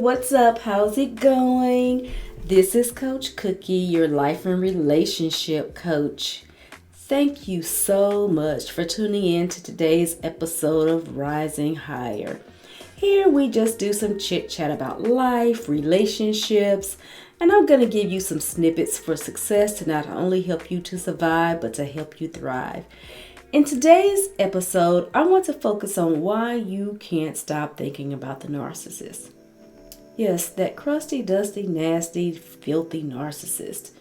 what's up? How's it going? This is Coach Cookie, your life and relationship coach. Thank you so much for tuning in to today's episode of Rising Higher. Here we just do some chit chat about life, relationships, and I'm going to give you some snippets for success to not only help you to survive, but to help you thrive. In today's episode, I want to focus on why you can't stop thinking about the narcissist. Yes, that crusty, dusty, nasty, filthy narcissist.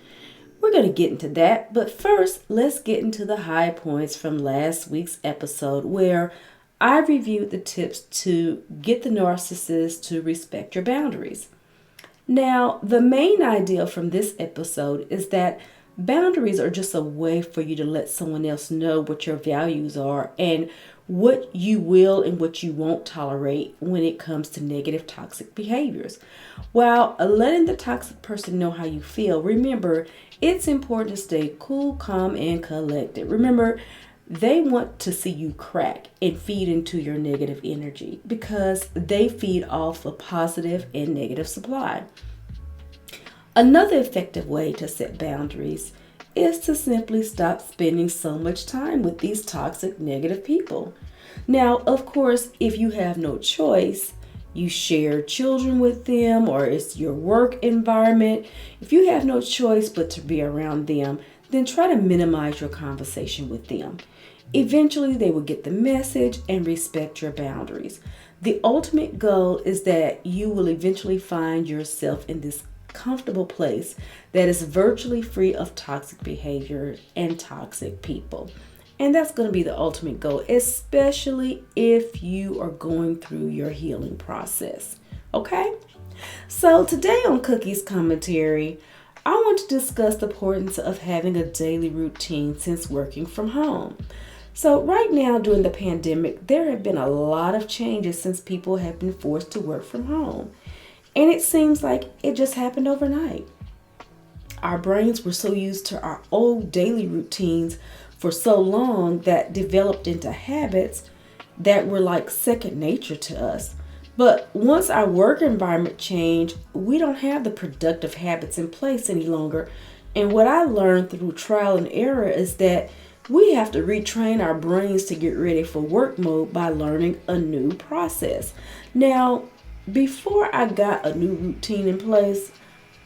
We're going to get into that, but first, let's get into the high points from last week's episode where I reviewed the tips to get the narcissist to respect your boundaries. Now, the main idea from this episode is that boundaries are just a way for you to let someone else know what your values are and what you will and what you won't tolerate when it comes to negative toxic behaviors. While letting the toxic person know how you feel, remember, it's important to stay cool, calm, and collected. Remember, they want to see you crack and feed into your negative energy because they feed off a positive and negative supply. Another effective way to set boundaries is to simply stop spending so much time with these toxic negative people. Now, of course, if you have no choice, you share children with them or it's your work environment. If you have no choice but to be around them, then try to minimize your conversation with them. Eventually, they will get the message and respect your boundaries. The ultimate goal is that you will eventually find yourself in this comfortable place that is virtually free of toxic behavior and toxic people. And that's going to be the ultimate goal, especially if you are going through your healing process. Okay? So today on Cookie's Commentary, I want to discuss the importance of having a daily routine since working from home. So right now during the pandemic, there have been a lot of changes since people have been forced to work from home. And it seems like it just happened overnight. Our brains were so used to our old daily routines for so long that developed into habits that were like second nature to us. But once our work environment changed, we don't have the productive habits in place any longer. And what I learned through trial and error is that we have to retrain our brains to get ready for work mode by learning a new process. Now, before I got a new routine in place,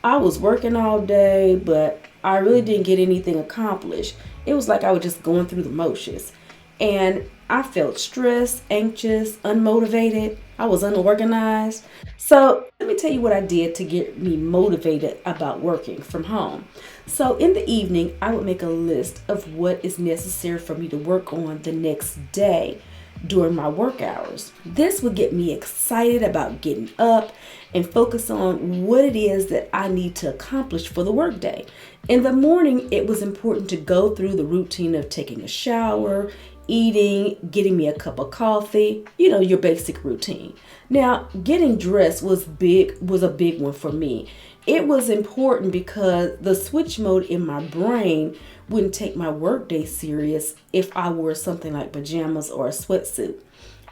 I was working all day, but I really didn't get anything accomplished. It was like I was just going through the motions. And I felt stressed, anxious, unmotivated. I was unorganized. So let me tell you what I did to get me motivated about working from home. So in the evening, I would make a list of what is necessary for me to work on the next day during my work hours. This would get me excited about getting up and focus on what it is that I need to accomplish for the workday. In the morning, it was important to go through the routine of taking a shower, eating, getting me a cup of coffee, your basic routine. Now, getting dressed was a big one for me. It was important because the switch mode in my brain wouldn't take my workday serious if I wore something like pajamas or a sweatsuit.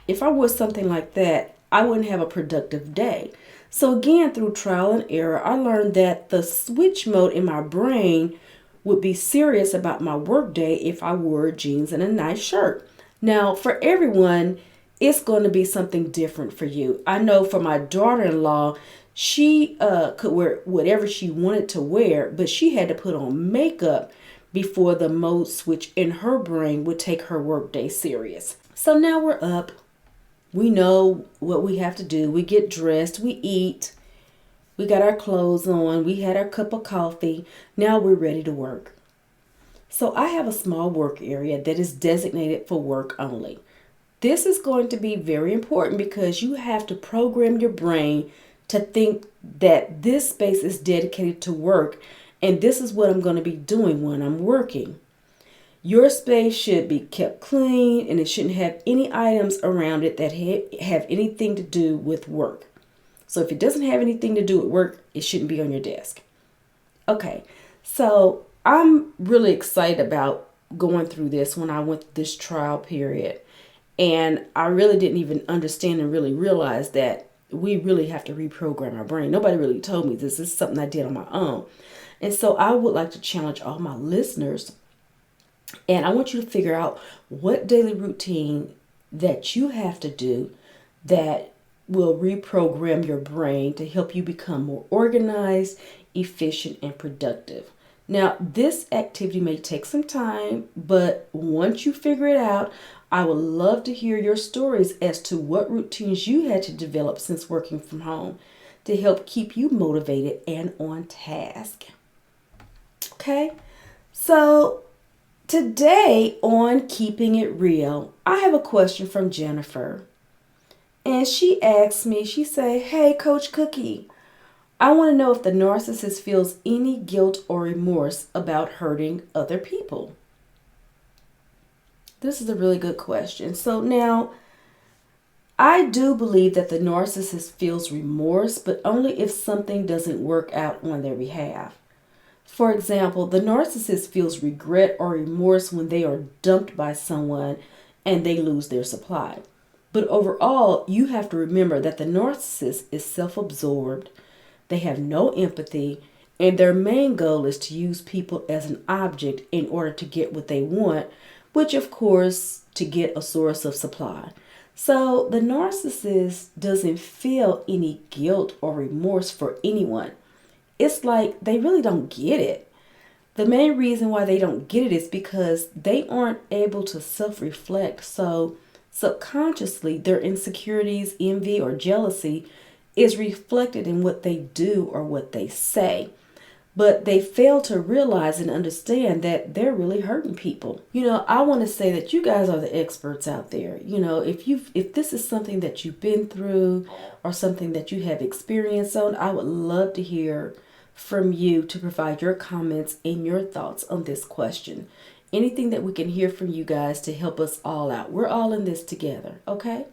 If I wore something like that, I wouldn't have a productive day. So again, through trial and error, I learned that the switch mode in my brain would be serious about my workday if I wore jeans and a nice shirt. Now, for everyone, it's going to be something different for you. I know for my daughter-in-law, she could wear whatever she wanted to wear, but she had to put on makeup before the mode switch in her brain would take her workday serious. So now we're up. We know what we have to do. We get dressed, we eat, we got our clothes on, we had our cup of coffee. Now we're ready to work. So I have a small work area that is designated for work only. This is going to be very important because you have to program your brain to think that this space is dedicated to work and this is what I'm going to be doing when I'm working. Your space should be kept clean and it shouldn't have any items around it that have anything to do with work. So if it doesn't have anything to do with work, it shouldn't be on your desk. Okay, so I'm really excited about going through this when I went through this trial period. And I really didn't even understand and really realize that we really have to reprogram our brain. Nobody really told me this. This is something I did on my own. And so I would like to challenge all my listeners, and I want you to figure out what daily routine that you have to do that will reprogram your brain to help you become more organized, efficient, and productive. Now, this activity may take some time, but once you figure it out, I would love to hear your stories as to what routines you had to develop since working from home to help keep you motivated and on task. Okay, so today on Keeping It Real, I have a question from Jennifer. And she asked me, she said, "Hey, Coach Cookie, I want to know if the narcissist feels any guilt or remorse about hurting other people." This is a really good question. So now, I do believe that the narcissist feels remorse, but only if something doesn't work out on their behalf. For example, the narcissist feels regret or remorse when they are dumped by someone and they lose their supply. But overall, you have to remember that the narcissist is self-absorbed, they have no empathy, and their main goal is to use people as an object in order to get what they want, which of course, to get a source of supply. So the narcissist doesn't feel any guilt or remorse for anyone. It's like they really don't get it. The main reason why they don't get it is because they aren't able to self-reflect. So subconsciously, their insecurities, envy, or jealousy is reflected in what they do or what they say. But they fail to realize and understand that they're really hurting people. I want to say that you guys are the experts out there. If this is something that you've been through or something that you have experienced on, I would love to hear from you to provide your comments and your thoughts on this question. Anything that we can hear from you guys to help us all out. We're all in this together, okay?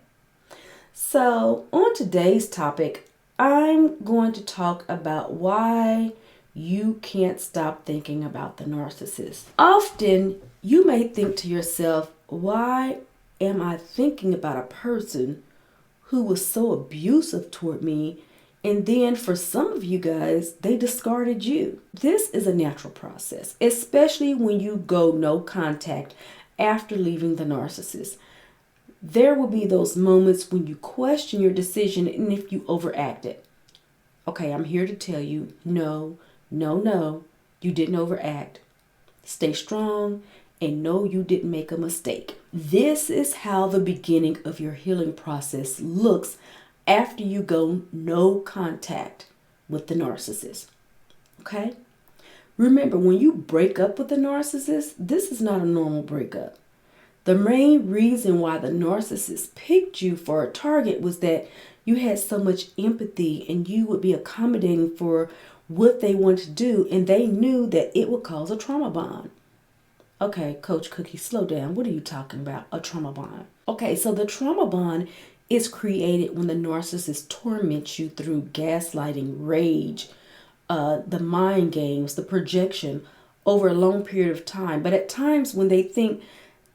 So on today's topic, I'm going to talk about why you can't stop thinking about the narcissist. Often you may think to yourself, why am I thinking about a person who was so abusive toward me? And then for some of you guys, they discarded you. This is a natural process, especially when you go no contact after leaving the narcissist. There will be those moments when you question your decision and if you overacted. Okay, I'm here to tell you, no, you didn't overact. Stay strong and know you didn't make a mistake. This is how the beginning of your healing process looks after you go no contact with the narcissist. Okay? Remember, when you break up with the narcissist, this is not a normal breakup. The main reason why the narcissist picked you for a target was that you had so much empathy and you would be accommodating for what they want to do, and they knew that it would cause a trauma bond. Okay, Coach Cookie, slow down. What are you talking about? A trauma bond. Okay, so the trauma bond is created when the narcissist torments you through gaslighting, rage, the mind games, the projection over a long period of time. But at times when they think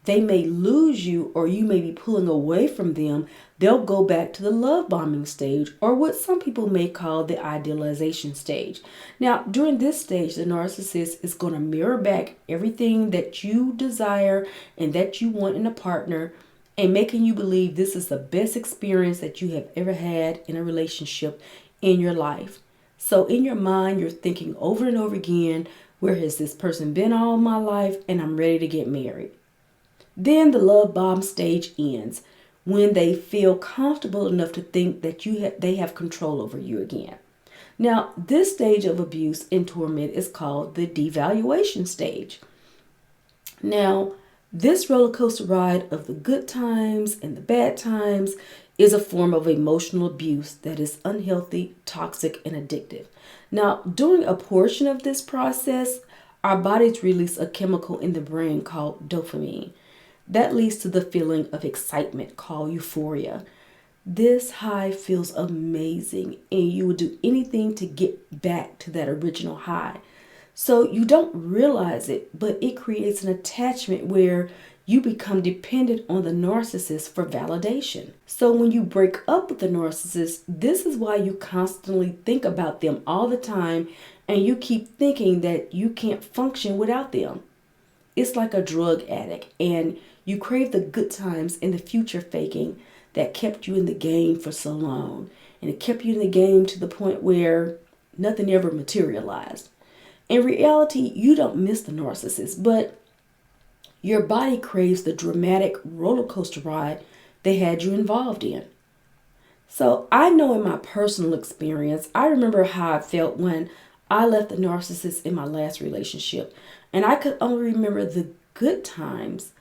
they may lose you or you may be pulling away from them, they'll go back to the love bombing stage, or what some people may call the idealization stage. Now, during this stage, the narcissist is going to mirror back everything that you desire and that you want in a partner, and making you believe this is the best experience that you have ever had in a relationship in your life. So in your mind, you're thinking over and over again, where has this person been all my life, and I'm ready to get married. Then the love bomb stage ends when they feel comfortable enough to think that they have control over you again. Now, this stage of abuse and torment is called the devaluation stage. Now, this roller coaster ride of the good times and the bad times is a form of emotional abuse that is unhealthy, toxic, and addictive. Now, during a portion of this process, our bodies release a chemical in the brain called dopamine. That leads to the feeling of excitement called euphoria. This high feels amazing, and you will do anything to get back to that original high. So you don't realize it, but it creates an attachment where you become dependent on the narcissist for validation. So when you break up with the narcissist, this is why you constantly think about them all the time, and you keep thinking that you can't function without them. It's like a drug addict, and you crave the good times and the future faking that kept you in the game for so long. And it kept you in the game to the point where nothing ever materialized. In reality, you don't miss the narcissist, but your body craves the dramatic roller coaster ride they had you involved in. So I know in my personal experience, I remember how I felt when I left the narcissist in my last relationship. And I could only remember the good times.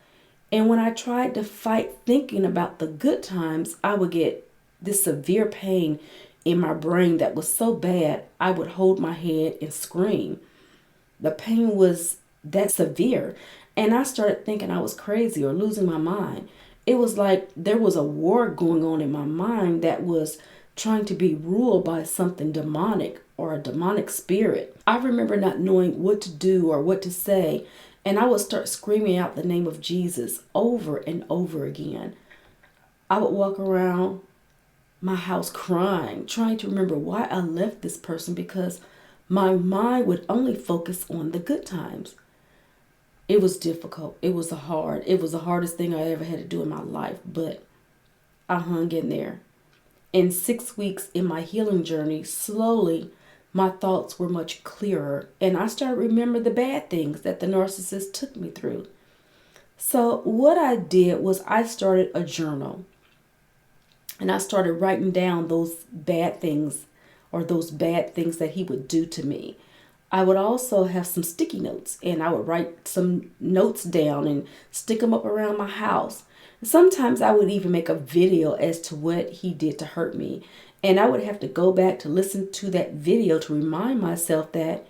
And when I tried to fight thinking about the good times, I would get this severe pain in my brain that was so bad, I would hold my head and scream. The pain was that severe, and I started thinking I was crazy or losing my mind. It was like there was a war going on in my mind that was trying to be ruled by something demonic or a demonic spirit. I remember not knowing what to do or what to say, and I would start screaming out the name of Jesus over and over again. I would walk around my house crying, trying to remember why I left this person, because my mind would only focus on the good times. It was difficult. It was the hardest thing I ever had to do in my life, but I hung in there. In 6 weeks in my healing journey, slowly my thoughts were much clearer, and I started remembering the bad things that the narcissist took me through. So what I did was I started a journal, and I started writing down those bad things that he would do to me. I would also have some sticky notes, and I would write some notes down and stick them up around my house. Sometimes I would even make a video as to what he did to hurt me. And I would have to go back to listen to that video to remind myself that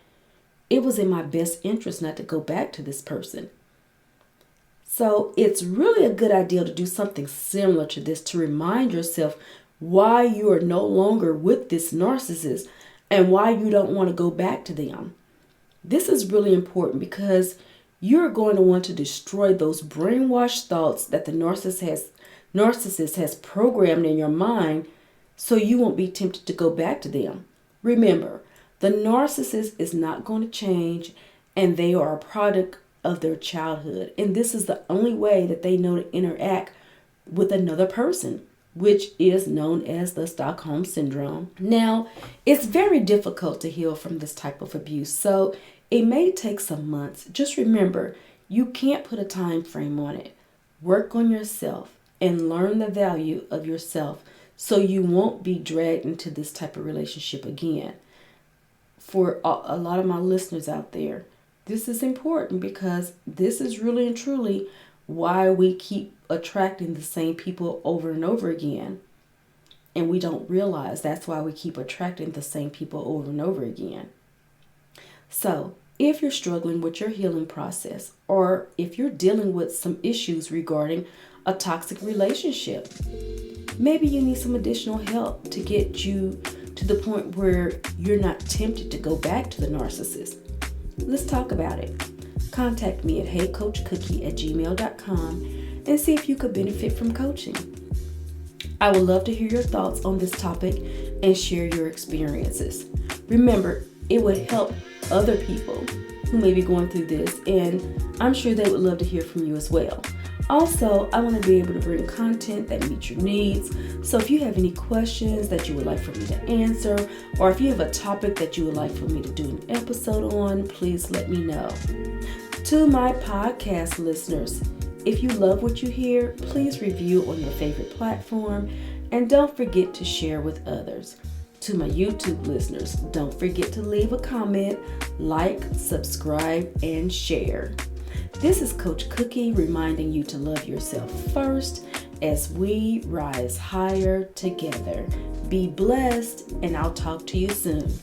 it was in my best interest not to go back to this person. So it's really a good idea to do something similar to this, to remind yourself why you are no longer with this narcissist and why you don't want to go back to them. This is really important because you're going to want to destroy those brainwashed thoughts that the narcissist has programmed in your mind, so you won't be tempted to go back to them. Remember, the narcissist is not going to change, and they are a product of their childhood. And this is the only way that they know to interact with another person, which is known as the Stockholm Syndrome. Now, it's very difficult to heal from this type of abuse, so it may take some months. Just remember, you can't put a time frame on it. Work on yourself and learn the value of yourself so you won't be dragged into this type of relationship again. For a lot of my listeners out there, this is important because this is really and truly why we keep attracting the same people over and over again. And we don't realize that's why we keep attracting the same people over and over again. So, if you're struggling with your healing process, or if you're dealing with some issues regarding a toxic relationship, maybe you need some additional help to get you to the point where you're not tempted to go back to the narcissist. Let's talk about it. Contact me at heycoachcookie@gmail.com and see if you could benefit from coaching. I would love to hear your thoughts on this topic and share your experiences. Remember, it would help other people who may be going through this, and I'm sure they would love to hear from you as well. Also, I want to be able to bring content that meets your needs. So if you have any questions that you would like for me to answer, or if you have a topic that you would like for me to do an episode on, please let me know. To my podcast listeners, if you love what you hear, please review on your favorite platform, and don't forget to share with others. To my YouTube listeners, don't forget to leave a comment, like, subscribe, and share. This is Coach Cookie reminding you to love yourself first as we rise higher together. Be blessed, and I'll talk to you soon.